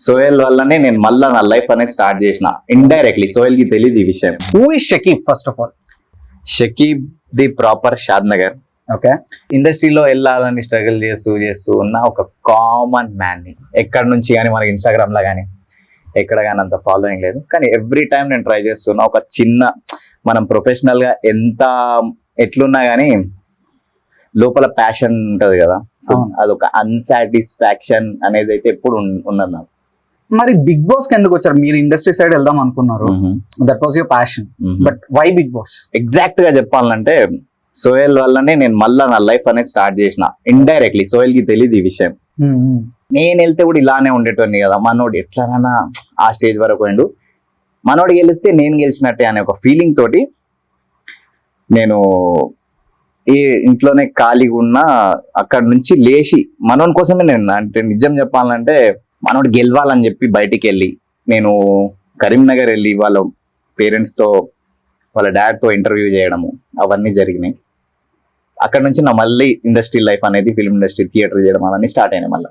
సోహెల్ వల్లనే నేను మళ్ళా నా లైఫ్ అనేది స్టార్ట్ చేసిన ఇండైరెక్ట్లీ. సోహెల్ కి తెలియదు ఈ విషయం. Who is Shakib first of all? Shakib the proper Shad Nagar. Okay. ఇండస్ట్రీలో వెళ్ళాలని స్ట్రగుల్ చేస్తూ ఉన్న ఒక కామన్ మ్యాన్ ని. ఎక్కడ నుంచి కానీ మనకి ఇన్స్టాగ్రామ్ లో కానీ ఎక్కడ కానీ అంత ఫాలోయింగ్ లేదు, కానీ ఎవ్రీ టైం నేను ట్రై చేస్తున్నా. ఒక చిన్న మనం ప్రొఫెషనల్ గా ఎంత ఎట్లున్నా కానీ లోపల ప్యాషన్ ఉంటది కదా, సో అదొక అన్సాటిస్ఫాక్షన్ అనేది అయితే ఎప్పుడు ఉన్నది నాకు. మరి బిగ్ బాస్ కి ఎందుకు వచ్చారు? మీరు ఇండస్ట్రీ సైడ్ వెళ్దాం అనుకున్నారు, that was your passion, but why Bigg Boss? Exact గా చెప్పాలంటే సోహెల్ వల్లనే నేను మళ్ళా నా లైఫ్ అనేది స్టార్ట్ చేసిన ఇండైరెక్ట్లీ. సోహెల్ కి తెలియదు ఈ విషయం. నేను వెళ్తే కూడా ఇలానే ఉండేటోని కదా, మనోడు ఎట్లనైనా ఆ స్టేజ్ వరకు పోయిండు, మనోడు గెలిస్తే నేను గెలిచినట్టే అనే ఒక ఫీలింగ్ తోటి నేను ఈ ఇంట్లోనే ఖాళీగా ఉన్న అక్కడ నుంచి లేచి మనోని కోసమే నేను, అంటే నిజం చెప్పాలంటే మనోడు గెలవాలని చెప్పి బయటికి వెళ్ళి నేను కరీంనగర్ వెళ్ళి వాళ్ళ పేరెంట్స్తో వాళ్ళ డాడ్తో ఇంటర్వ్యూ చేయడము అవన్నీ జరిగినాయి. అక్కడ నుంచి నా మళ్ళీ ఇండస్ట్రీ లైఫ్ అనేది ఫిల్మ్ ఇండస్ట్రీ థియేటర్ చేయడం అవన్నీ స్టార్ట్ అయినాయి మళ్ళీ.